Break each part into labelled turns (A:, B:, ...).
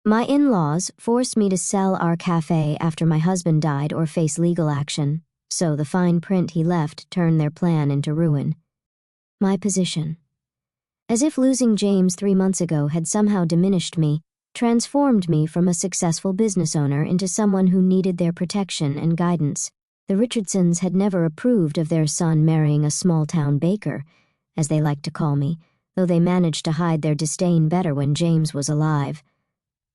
A: My in-laws forced me to sell our cafe after my husband died or face legal action, so the fine print he left turned their plan into ruin. My position. As if losing James 3 months ago had somehow diminished me, transformed me from a successful business owner into someone who needed their protection and guidance. The Richardsons had never approved of their son marrying a small-town baker, as they liked to call me, though they managed to hide their disdain better when James was alive.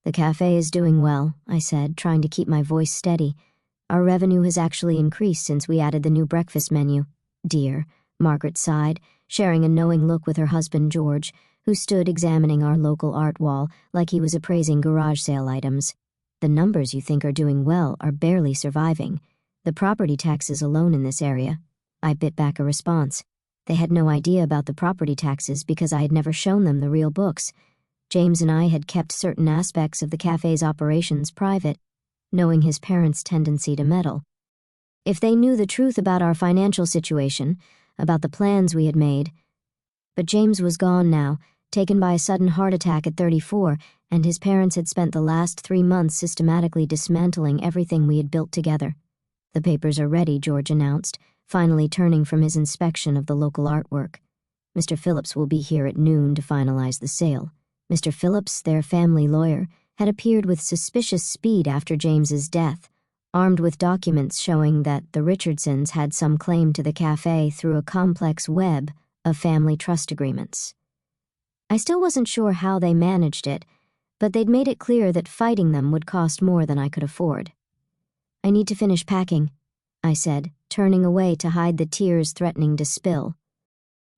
A: "The cafe is doing well," I said, trying to keep my voice steady. "Our revenue has actually increased since we added the new breakfast menu." "Dear," Margaret sighed, sharing a knowing look with her husband George, who stood examining our local art wall like he was appraising garage sale items. "The numbers you think are doing well are barely surviving. The property taxes alone in this area." I bit back a response. They had no idea about the property taxes because I had never shown them the real books. James and I had kept certain aspects of the cafe's operations private, knowing his parents' tendency to meddle. If they knew the truth about our financial situation, about the plans we had made. But James was gone now, taken by a sudden heart attack at 34, and his parents had spent the last 3 months systematically dismantling everything we had built together. "The papers are ready," George announced, finally turning from his inspection of the local artwork. "Mr. Phillips will be here at noon to finalize the sale." Mr. Phillips, their family lawyer, had appeared with suspicious speed after James's death, armed with documents showing that the Richardsons had some claim to the cafe through a complex web of family trust agreements. I still wasn't sure how they managed it, but they'd made it clear that fighting them would cost more than I could afford. "I need to finish packing," I said, turning away to hide the tears threatening to spill.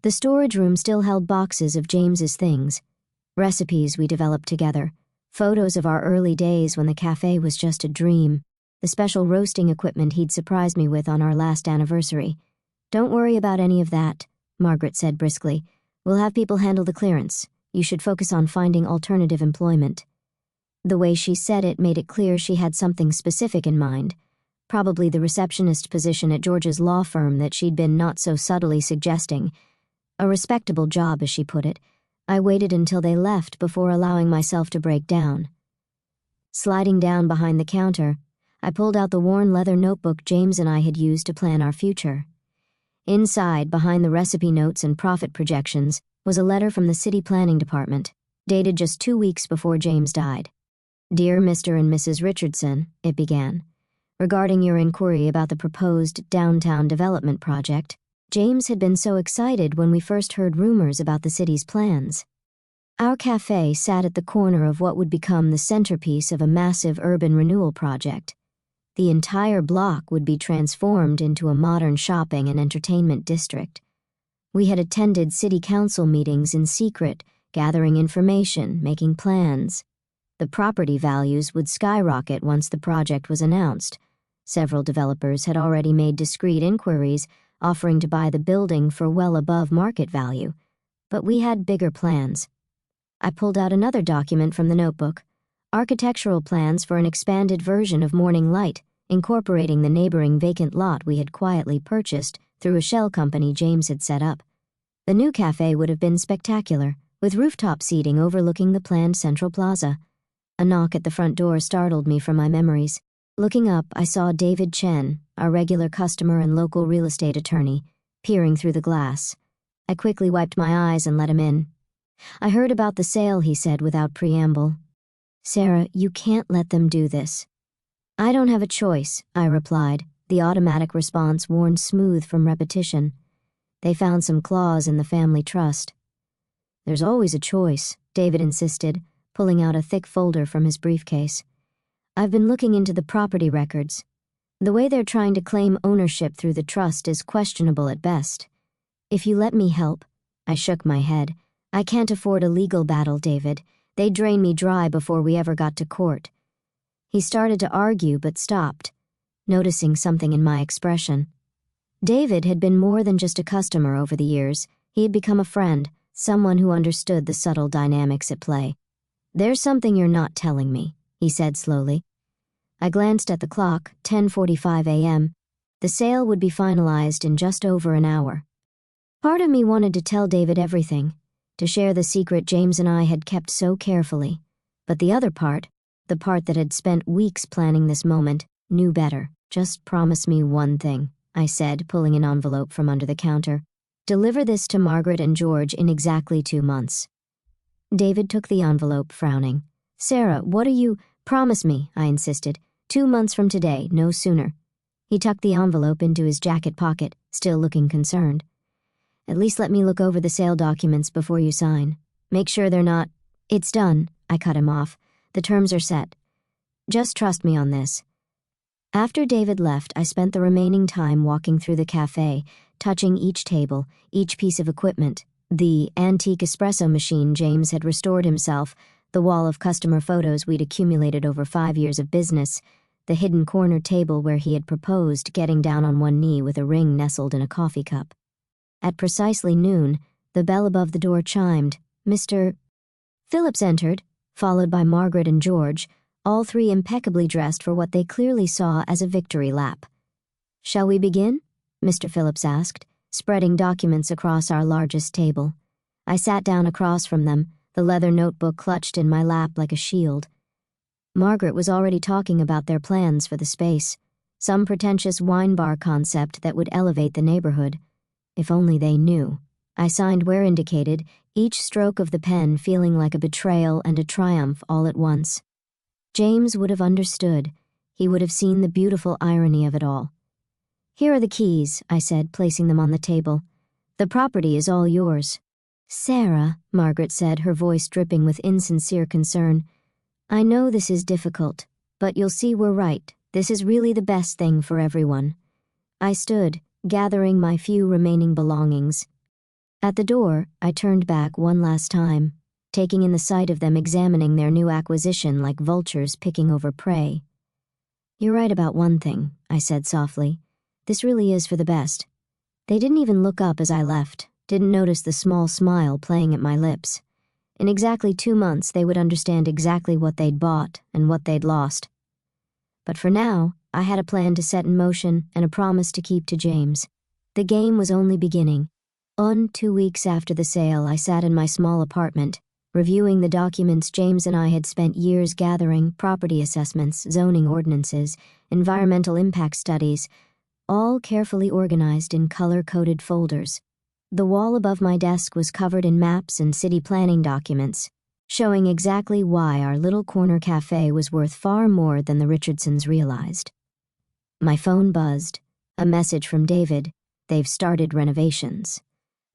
A: The storage room still held boxes of James's things, recipes we developed together, photos of our early days when the cafe was just a dream, the special roasting equipment he'd surprised me with on our last anniversary. "Don't worry about any of that," Margaret said briskly. "We'll have people handle the clearance. You should focus on finding alternative employment." The way she said it made it clear she had something specific in mind, probably the receptionist position at George's law firm that she'd been not so subtly suggesting. A respectable job, as she put it. I waited until they left before allowing myself to break down. Sliding down behind the counter, I pulled out the worn leather notebook James and I had used to plan our future. Inside, behind the recipe notes and profit projections, was a letter from the city planning department, dated just 2 weeks before James died. "Dear Mr. and Mrs. Richardson," it began, "regarding your inquiry about the proposed downtown development project, James had been so excited when we first heard rumors about the city's plans. Our cafe sat at the corner of what would become the centerpiece of a massive urban renewal project. The entire block would be transformed into a modern shopping and entertainment district. We had attended city council meetings in secret, gathering information, making plans. The property values would skyrocket once the project was announced. Several developers had already made discreet inquiries, offering to buy the building for well above market value. But we had bigger plans. I pulled out another document from the notebook, architectural plans for an expanded version of Morning Light, incorporating the neighboring vacant lot we had quietly purchased through a shell company James had set up. The new cafe would have been spectacular, with rooftop seating overlooking the planned central plaza. A knock at the front door startled me from my memories. Looking up, I saw David Chen, our regular customer and local real estate attorney, peering through the glass. I quickly wiped my eyes and let him in. "I heard about the sale," he said without preamble. "Sarah, you can't let them do this." "I don't have a choice," I replied, the automatic response worn smooth from repetition. "They found some clause in the family trust." "There's always a choice," David insisted, pulling out a thick folder from his briefcase. "I've been looking into the property records. The way they're trying to claim ownership through the trust is questionable at best. If you let me help—" I shook my head. "I can't afford a legal battle, David. They'd drain me dry before we ever got to court." He started to argue but stopped, noticing something in my expression. David had been more than just a customer over the years. He had become a friend, someone who understood the subtle dynamics at play. "There's something you're not telling me," he said slowly. I glanced at the clock, 10:45 a.m. The sale would be finalized in just over an hour. Part of me wanted to tell David everything, to share the secret James and I had kept so carefully, but the other part, the part that had spent weeks planning this moment, knew better. "Just promise me one thing," I said, pulling an envelope from under the counter. "Deliver this to Margaret and George in exactly 2 months." David took the envelope, frowning. "Sarah, what are you—" "Promise me," I insisted. 2 months from today, no sooner." He tucked the envelope into his jacket pocket, still looking concerned. "At least let me look over the sale documents before you sign. Make sure they're not—" "It's done," I cut him off. "The terms are set. Just trust me on this." After David left, I spent the remaining time walking through the cafe, touching each table, each piece of equipment. The antique espresso machine James had restored himself, the wall of customer photos we'd accumulated over 5 years of business, the hidden corner table where he had proposed, getting down on one knee with a ring nestled in a coffee cup. At precisely noon, the bell above the door chimed. Mr. Phillips entered, followed by Margaret and George, all three impeccably dressed for what they clearly saw as a victory lap. "Shall we begin?" Mr. Phillips asked, spreading documents across our largest table. I sat down across from them, the leather notebook clutched in my lap like a shield. Margaret was already talking about their plans for the space, some pretentious wine bar concept that would elevate the neighborhood. If only they knew. I signed where indicated, each stroke of the pen feeling like a betrayal and a triumph all at once. James would have understood. He would have seen the beautiful irony of it all. "Here are the keys," I said, placing them on the table. "The property is all yours." "Sarah," Margaret said, her voice dripping with insincere concern, "I know this is difficult, but you'll see we're right. This is really the best thing for everyone." I stood, gathering my few remaining belongings. At the door, I turned back one last time, taking in the sight of them examining their new acquisition like vultures picking over prey. "You're right about one thing," I said softly. "This really is for the best." They didn't even look up as I left, didn't notice the small smile playing at my lips. In exactly 2 months, they would understand exactly what they'd bought and what they'd lost. But for now, I had a plan to set in motion and a promise to keep to James. The game was only beginning. 2 weeks after the sale, I sat in my small apartment, reviewing the documents James and I had spent years gathering, property assessments, zoning ordinances, environmental impact studies, all carefully organized in color-coded folders. The wall above my desk was covered in maps and city planning documents, showing exactly why our little corner cafe was worth far more than the Richardsons realized. My phone buzzed. A message from David. They've started renovations.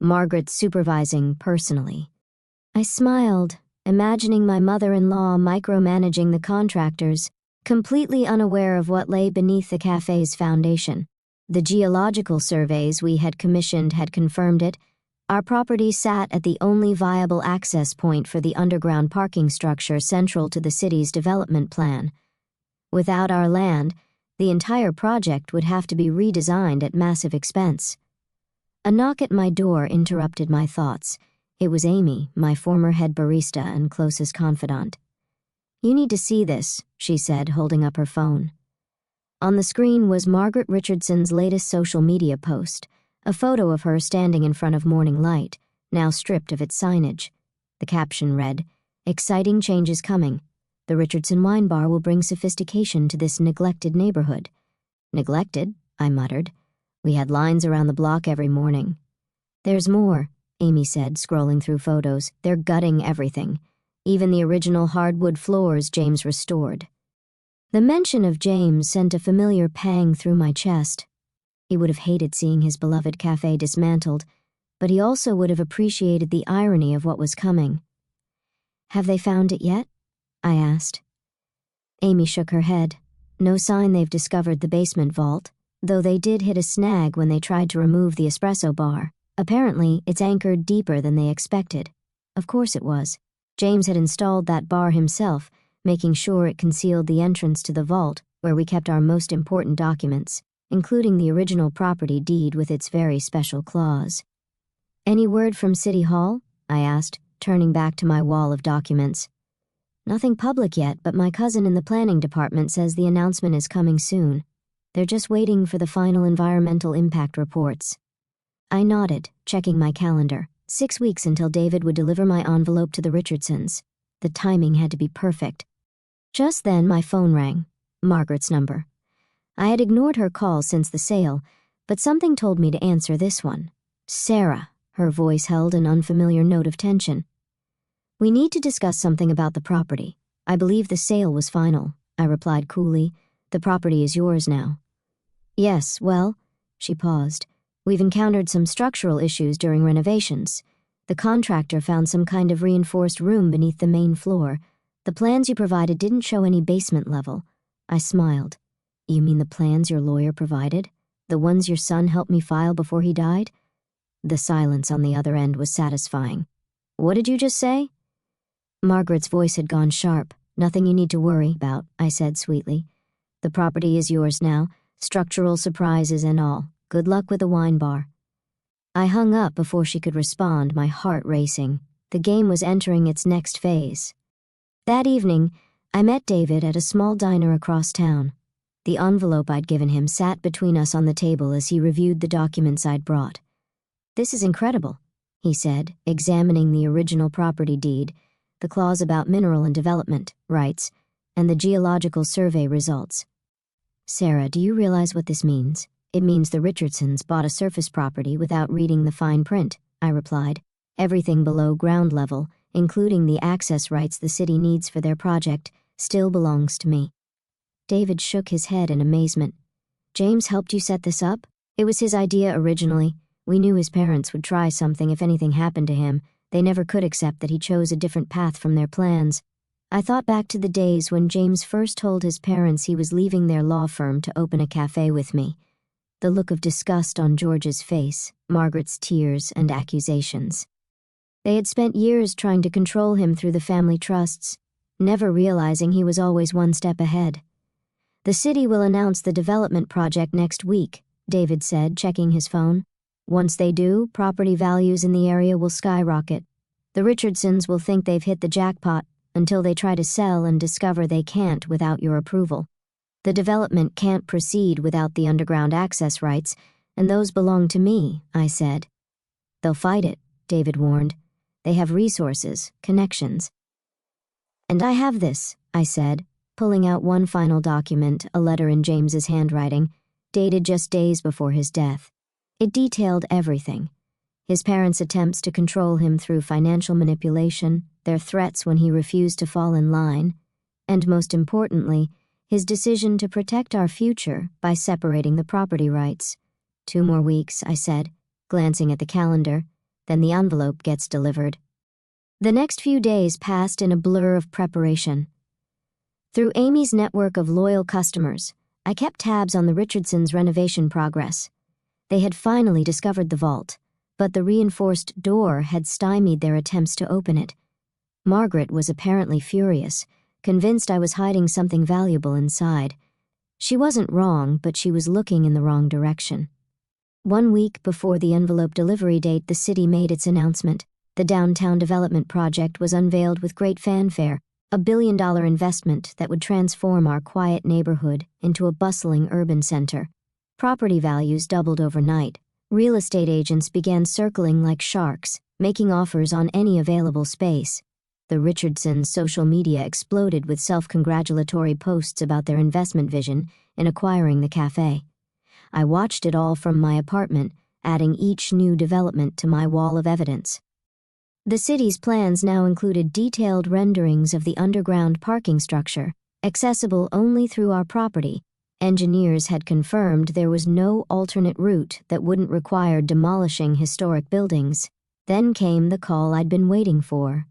A: Margaret's supervising personally. I smiled, imagining my mother-in-law micromanaging the contractors, completely unaware of what lay beneath the cafe's foundation. The geological surveys we had commissioned had confirmed it. Our property sat at the only viable access point for the underground parking structure central to the city's development plan. Without our land, the entire project would have to be redesigned at massive expense. A knock at my door interrupted my thoughts. It was Amy, my former head barista and closest confidant. "You need to see this," she said, holding up her phone. On the screen was Margaret Richardson's latest social media post, a photo of her standing in front of Morning Light, now stripped of its signage. The caption read, "Exciting changes coming. The Richardson Wine Bar will bring sophistication to this neglected neighborhood." "Neglected?" I muttered. "We had lines around the block every morning." "There's more," Amy said, scrolling through photos. "They're gutting everything. Even the original hardwood floors James restored." The mention of James sent a familiar pang through my chest. He would have hated seeing his beloved cafe dismantled, but he also would have appreciated the irony of what was coming. "Have they found it yet?" I asked. Amy shook her head. "No sign they've discovered the basement vault, though they did hit a snag when they tried to remove the espresso bar. Apparently, it's anchored deeper than they expected." Of course it was. James had installed that bar himself, making sure it concealed the entrance to the vault where we kept our most important documents, including the original property deed with its very special clause. "Any word from City Hall?" I asked, turning back to my wall of documents. "Nothing public yet, but my cousin in the planning department says the announcement is coming soon. They're just waiting for the final environmental impact reports." I nodded, checking my calendar. 6 weeks until David would deliver my envelope to the Richardsons. The timing had to be perfect. Just then my phone rang. Margaret's number. I had ignored her call since the sale, but something told me to answer this one. Sarah. Her voice held an unfamiliar note of tension. We need to discuss something about the property. I believe the sale was final, I replied coolly. The property is yours now. Yes, well, she paused. We've encountered some structural issues during renovations. The contractor found some kind of reinforced room beneath the main floor. The plans you provided didn't show any basement level. I smiled. You mean the plans your lawyer provided? The ones your son helped me file before he died? The silence on the other end was satisfying. What did you just say? Margaret's voice had gone sharp. Nothing you need to worry about, I said sweetly. The property is yours now, structural surprises and all. Good luck with the wine bar. I hung up before she could respond, my heart racing. The game was entering its next phase. That evening, I met David at a small diner across town. The envelope I'd given him sat between us on the table as he reviewed the documents I'd brought. This is incredible, he said, examining the original property deed, the clause about mineral and development rights, and the geological survey results. Sarah, do you realize what this means? It means the Richardsons bought a surface property without reading the fine print, I replied. Everything below ground level, including the access rights the city needs for their project, still belongs to me. David shook his head in amazement. James helped you set this up? It was his idea originally. We knew his parents would try something if anything happened to him. They never could accept that he chose a different path from their plans. I thought back to the days when James first told his parents he was leaving their law firm to open a cafe with me. The look of disgust on George's face, Margaret's tears and accusations. They had spent years trying to control him through the family trusts, never realizing he was always one step ahead. The city will announce the development project next week, David said, checking his phone. Once they do, property values in the area will skyrocket. The Richardsons will think they've hit the jackpot until they try to sell and discover they can't without your approval. The development can't proceed without the underground access rights, and those belong to me, I said. They'll fight it, David warned. They have resources, connections. And I have this, I said, pulling out one final document, a letter in James's handwriting, dated just days before his death. It detailed everything. His parents' attempts to control him through financial manipulation, their threats when he refused to fall in line, and most importantly, his decision to protect our future by separating the property rights. 2 more weeks, I said, glancing at the calendar, then the envelope gets delivered. The next few days passed in a blur of preparation. Through Amy's network of loyal customers, I kept tabs on the Richardsons' renovation progress. They had finally discovered the vault, but the reinforced door had stymied their attempts to open it. Margaret was apparently furious, convinced I was hiding something valuable inside. She wasn't wrong, but she was looking in the wrong direction. 1 week before the envelope delivery date, the city made its announcement. The downtown development project was unveiled with great fanfare, a $1 billion investment that would transform our quiet neighborhood into a bustling urban center. Property values doubled overnight. Real estate agents began circling like sharks, making offers on any available space. The Richardsons' social media exploded with self-congratulatory posts about their investment vision in acquiring the cafe. I watched it all from my apartment, adding each new development to my wall of evidence. The city's plans now included detailed renderings of the underground parking structure, accessible only through our property. Engineers had confirmed there was no alternate route that wouldn't require demolishing historic buildings. Then came the call I'd been waiting for.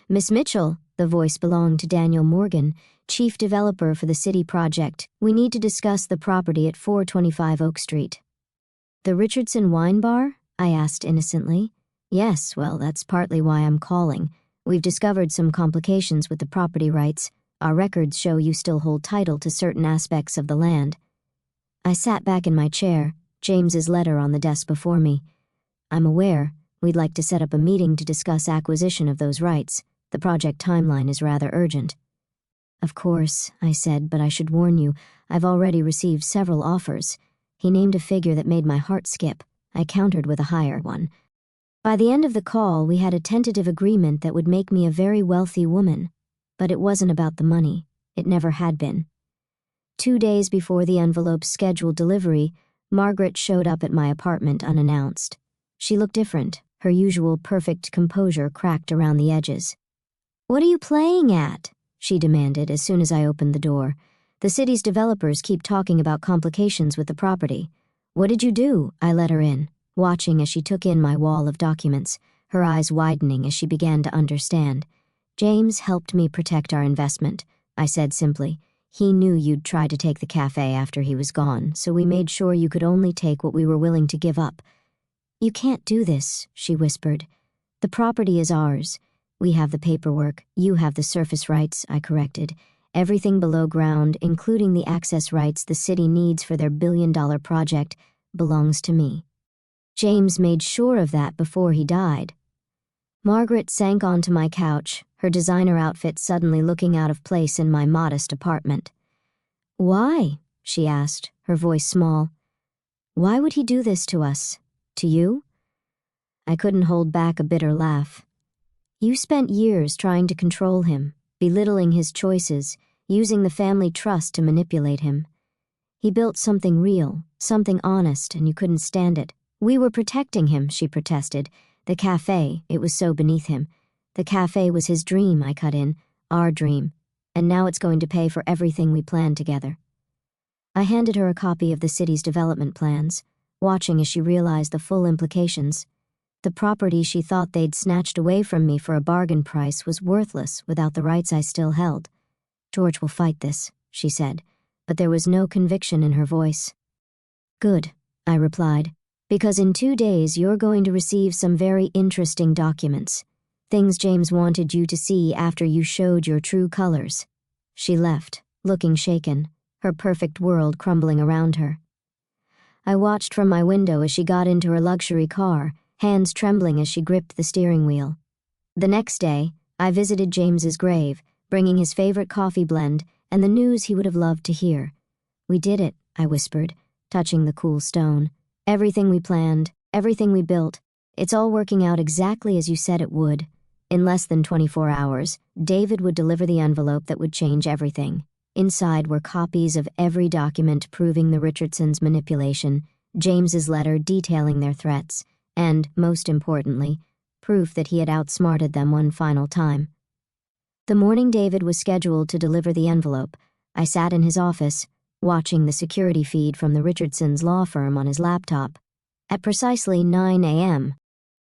A: Miss Mitchell, the voice belonged to Daniel Morgan, chief developer for the city project. We need to discuss the property at 425 Oak Street. The Richardson Wine Bar? I asked innocently. Yes, well, that's partly why I'm calling. We've discovered some complications with the property rights. Our records show you still hold title to certain aspects of the land. I sat back in my chair, James's letter on the desk before me. I'm aware. We'd like to set up a meeting to discuss acquisition of those rights. The project timeline is rather urgent. Of course, I said, but I should warn you, I've already received several offers. He named a figure that made my heart skip. I countered with a higher one. By the end of the call, we had a tentative agreement that would make me a very wealthy woman. But it wasn't about the money. It never had been. 2 days before the envelope's scheduled delivery, Margaret showed up at my apartment unannounced. She looked different, her usual perfect composure cracked around the edges. "What are you playing at?" she demanded as soon as I opened the door. "The city's developers keep talking about complications with the property." "What did you do?" I let her in, watching as she took in my wall of documents, her eyes widening as she began to understand. "James helped me protect our investment," I said simply. "He knew you'd try to take the cafe after he was gone, so we made sure you could only take what we were willing to give up." "You can't do this," she whispered. "The property is ours. We have the paperwork, you have the surface rights," I corrected. "Everything below ground, including the access rights the city needs for their billion-dollar project, belongs to me. James made sure of that before he died." Margaret sank onto my couch, her designer outfit suddenly looking out of place in my modest apartment. "Why?" she asked, her voice small. "Why would he do this to us? To you?" I couldn't hold back a bitter laugh. "You spent years trying to control him, belittling his choices, using the family trust to manipulate him. He built something real, something honest, and you couldn't stand it. We were protecting him," she protested. "The cafe, it was so beneath him. The cafe was his dream," I cut in, "our dream. And now it's going to pay for everything we planned together." I handed her a copy of the city's development plans, watching as she realized the full implications. The property she thought they'd snatched away from me for a bargain price was worthless without the rights I still held. "George will fight this," she said, but there was no conviction in her voice. "Good," I replied, "because in 2 days you're going to receive some very interesting documents. Things James wanted you to see after you showed your true colors." She left, looking shaken, her perfect world crumbling around her. I watched from my window as she got into her luxury car, hands trembling as she gripped the steering wheel. The next day, I visited James's grave, bringing his favorite coffee blend and the news he would have loved to hear. "We did it," I whispered, touching the cool stone. "Everything we planned, everything we built, it's all working out exactly as you said it would." In less than 24 hours, David would deliver the envelope that would change everything. Inside were copies of every document proving the Richardsons' manipulation, James's letter detailing their threats, and, most importantly, proof that he had outsmarted them one final time. The morning David was scheduled to deliver the envelope, I sat in his office, watching the security feed from the Richardsons' law firm on his laptop. At precisely 9 a.m.,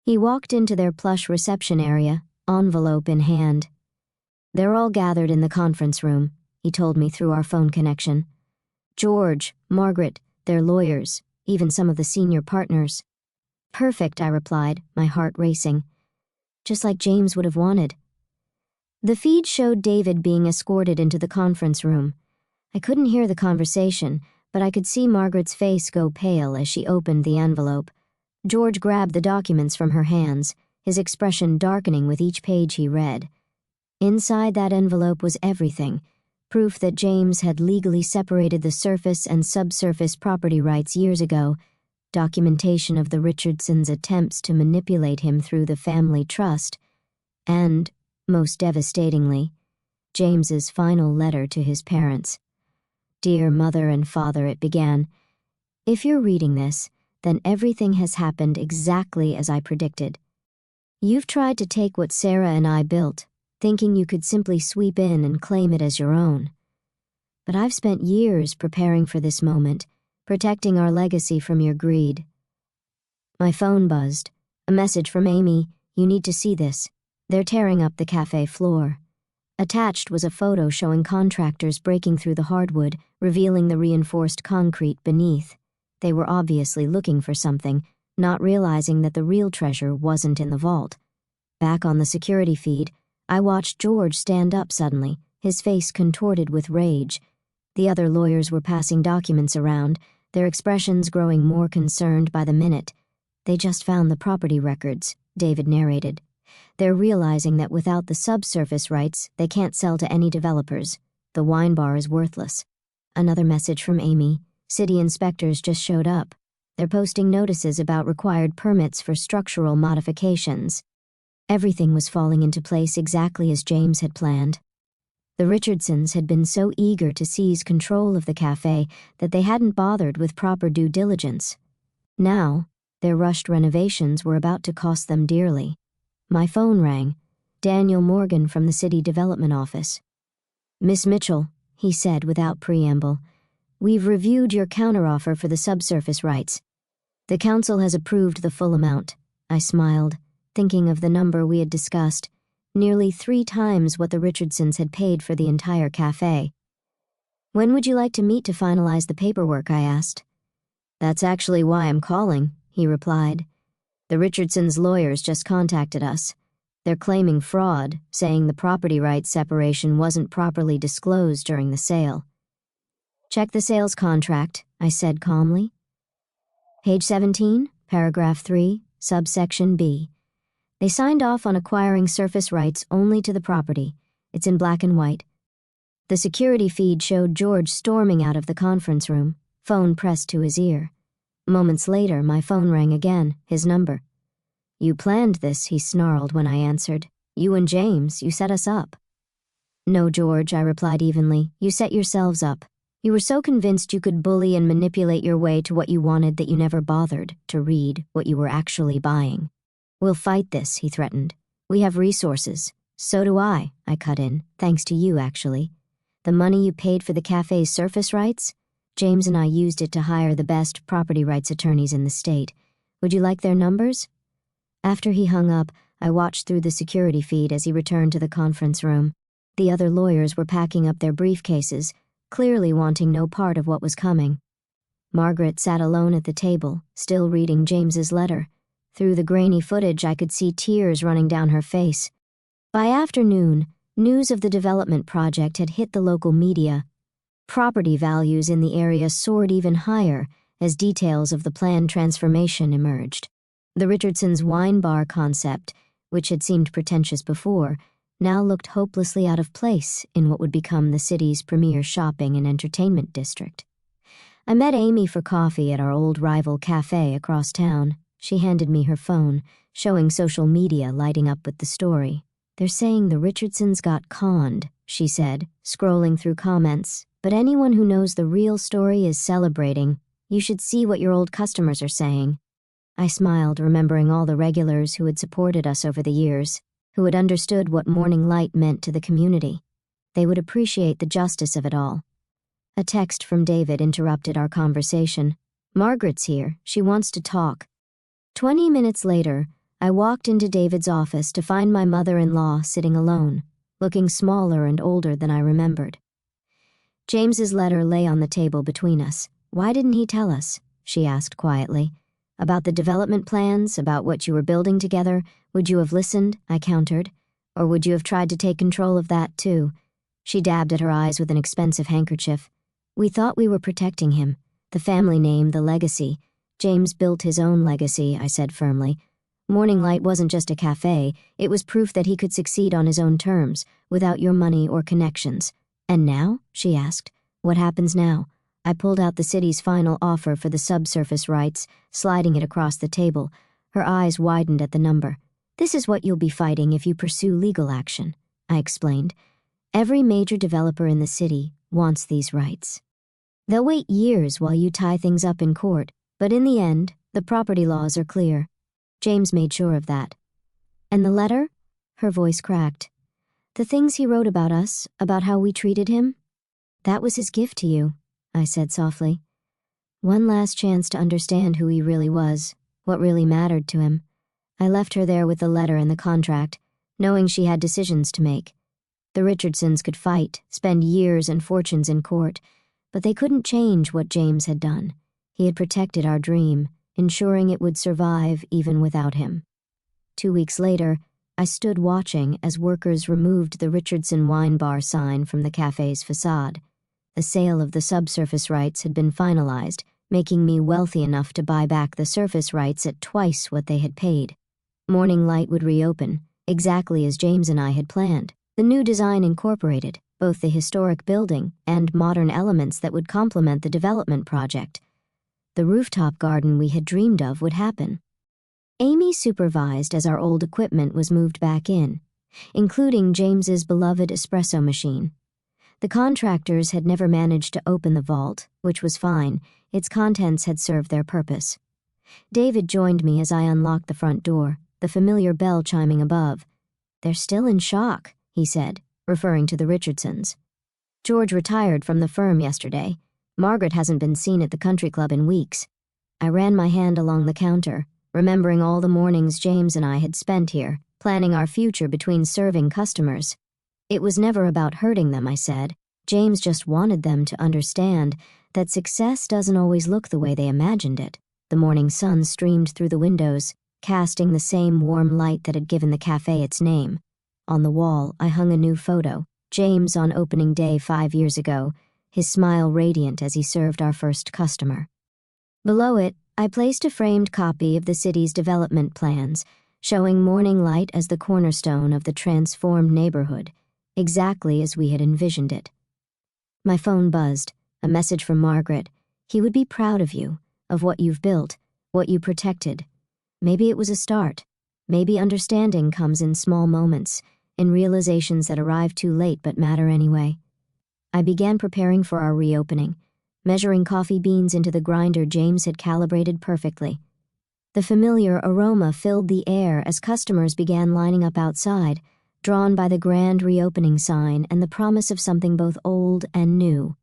A: he walked into their plush reception area, envelope in hand. "They're all gathered in the conference room," he told me through our phone connection. "George, Margaret, their lawyers, even some of the senior partners." "Perfect," I replied, my heart racing. "Just like James would have wanted." The feed showed David being escorted into the conference room. I couldn't hear the conversation, but I could see Margaret's face go pale as she opened the envelope. George grabbed the documents from her hands, his expression darkening with each page he read. Inside that envelope was everything, proof that James had legally separated the surface and subsurface property rights years ago, documentation of the Richardsons' attempts to manipulate him through the family trust, and, most devastatingly, James's final letter to his parents. "Dear Mother and Father," it began, "if you're reading this, then everything has happened exactly as I predicted. You've tried to take what Sarah and I built, thinking you could simply sweep in and claim it as your own. But I've spent years preparing for this moment, protecting our legacy from your greed." My phone buzzed. A message from Amy, "You need to see this. They're tearing up the cafe floor." Attached was a photo showing contractors breaking through the hardwood, revealing the reinforced concrete beneath. They were obviously looking for something, not realizing that the real treasure wasn't in the vault. Back on the security feed, I watched George stand up suddenly, his face contorted with rage. The other lawyers were passing documents around, their expressions growing more concerned by the minute. "They just found the property records," David narrated. "They're realizing that without the subsurface rights, they can't sell to any developers. The wine bar is worthless." Another message from Amy. "City inspectors just showed up. They're posting notices about required permits for structural modifications." Everything was falling into place exactly as James had planned. The Richardsons had been so eager to seize control of the cafe that they hadn't bothered with proper due diligence. Now, their rushed renovations were about to cost them dearly. My phone rang. Daniel Morgan from the City Development Office. "Miss Mitchell," he said without preamble, "we've reviewed your counteroffer for the subsurface rights. The council has approved the full amount." I smiled, thinking of the number we had discussed, nearly 3 times what the Richardsons had paid for the entire cafe. "When would you like to meet to finalize the paperwork?" I asked. "That's actually why I'm calling," he replied. "The Richardsons' lawyers just contacted us. They're claiming fraud, saying the property rights separation wasn't properly disclosed during the sale." "Check the sales contract," I said calmly. Page 17, paragraph 3, subsection B. They signed off on acquiring surface rights only to the property. It's in black and white. The security feed showed George storming out of the conference room, phone pressed to his ear. Moments later, my phone rang again, his number. "You planned this," he snarled when I answered. "You and James, you set us up." "No, George," I replied evenly. "You set yourselves up. You were so convinced you could bully and manipulate your way to what you wanted that you never bothered to read what you were actually buying." "We'll fight this," he threatened. "We have resources." "So do I cut in. "Thanks to you, actually. The money you paid for the cafe's surface rights? James and I used it to hire the best property rights attorneys in the state. Would you like their numbers?" After he hung up, I watched through the security feed as he returned to the conference room. The other lawyers were packing up their briefcases, clearly wanting no part of what was coming. Margaret sat alone at the table, still reading James's letter. Through the grainy footage, I could see tears running down her face. By afternoon, news of the development project had hit the local media. Property values in the area soared even higher as details of the planned transformation emerged. The Richardsons' wine bar concept, which had seemed pretentious before, now looked hopelessly out of place in what would become the city's premier shopping and entertainment district. I met Amy for coffee at our old rival cafe across town. She handed me her phone, showing social media lighting up with the story. "They're saying the Richardsons got conned," she said, scrolling through comments. "But anyone who knows the real story is celebrating. You should see what your old customers are saying." I smiled, remembering all the regulars who had supported us over the years, who had understood what Morning Light meant to the community. They would appreciate the justice of it all. A text from David interrupted our conversation. "Margaret's here. She wants to talk." 20 minutes later, I walked into David's office to find my mother-in-law sitting alone, looking smaller and older than I remembered. James's letter lay on the table between us. "Why didn't he tell us?" she asked quietly. "About the development plans, about what you were building together? Would you have listened?" I countered. "Or would you have tried to take control of that, too?" She dabbed at her eyes with an expensive handkerchief. "We thought we were protecting him. The family name, the legacy. James built his own legacy," I said firmly. "Morning Light wasn't just a cafe. It was proof that he could succeed on his own terms, without your money or connections." "And now?" she asked. "What happens now?" I pulled out the city's final offer for the subsurface rights, sliding it across the table. Her eyes widened at the number. "This is what you'll be fighting if you pursue legal action," I explained. "Every major developer in the city wants these rights. They'll wait years while you tie things up in court, but in the end, the property laws are clear." James made sure of that. "And the letter?" Her voice cracked. "The things he wrote about us, about how we treated him? That was his gift to you," I said softly. "One last chance to understand who he really was, what really mattered to him." I left her there with the letter and the contract, knowing she had decisions to make. The Richardsons could fight, spend years and fortunes in court, but they couldn't change what James had done. He had protected our dream, ensuring it would survive even without him. 2 weeks later, I stood watching as workers removed the Richardson wine bar sign from the cafe's facade. The sale of the subsurface rights had been finalized, making me wealthy enough to buy back the surface rights at twice what they had paid. Morning Light would reopen, exactly as James and I had planned. The new design incorporated both the historic building and modern elements that would complement the development project. The rooftop garden we had dreamed of would happen. Amy supervised as our old equipment was moved back in, including James's beloved espresso machine. The contractors had never managed to open the vault, which was fine. Its contents had served their purpose. David joined me as I unlocked the front door, the familiar bell chiming above. "They're still in shock," he said, referring to the Richardsons. "George retired from the firm yesterday. Margaret hasn't been seen at the country club in weeks." I ran my hand along the counter, remembering all the mornings James and I had spent here, planning our future between serving customers. "It was never about hurting them," I said. "James just wanted them to understand that success doesn't always look the way they imagined it." The morning sun streamed through the windows, casting the same warm light that had given the cafe its name. On the wall, I hung a new photo, James on opening day 5 years ago, his smile radiant as he served our first customer. Below it, I placed a framed copy of the city's development plans, showing morning light as the cornerstone of the transformed neighborhood, exactly as we had envisioned it. My phone buzzed, a message from Margaret. "He would be proud of you, of what you've built, what you protected." Maybe it was a start. Maybe understanding comes in small moments, in realizations that arrive too late but matter anyway. I began preparing for our reopening, measuring coffee beans into the grinder James had calibrated perfectly. The familiar aroma filled the air as customers began lining up outside, drawn by the grand reopening sign and the promise of something both old and new.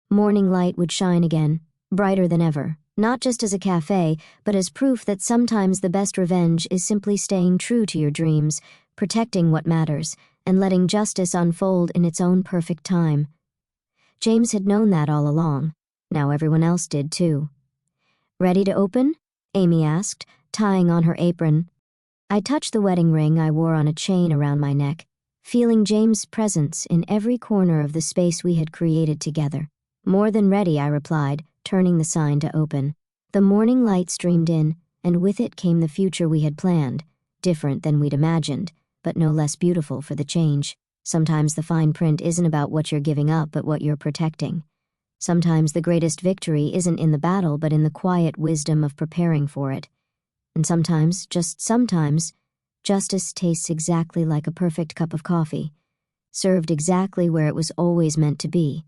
A: Morning light would shine again, brighter than ever, not just as a cafe, but as proof that sometimes the best revenge is simply staying true to your dreams, protecting what matters, and letting justice unfold in its own perfect time. James had known that all along. Now everyone else did too. "Ready to open?" Amy asked, tying on her apron. I touched the wedding ring I wore on a chain around my neck, feeling James' presence in every corner of the space we had created together. "More than ready," I replied, turning the sign to open. The morning light streamed in, and with it came the future we had planned, different than we'd imagined, but no less beautiful for the change. Sometimes the fine print isn't about what you're giving up, but what you're protecting. Sometimes the greatest victory isn't in the battle, but in the quiet wisdom of preparing for it. And sometimes, just sometimes, justice tastes exactly like a perfect cup of coffee, served exactly where it was always meant to be,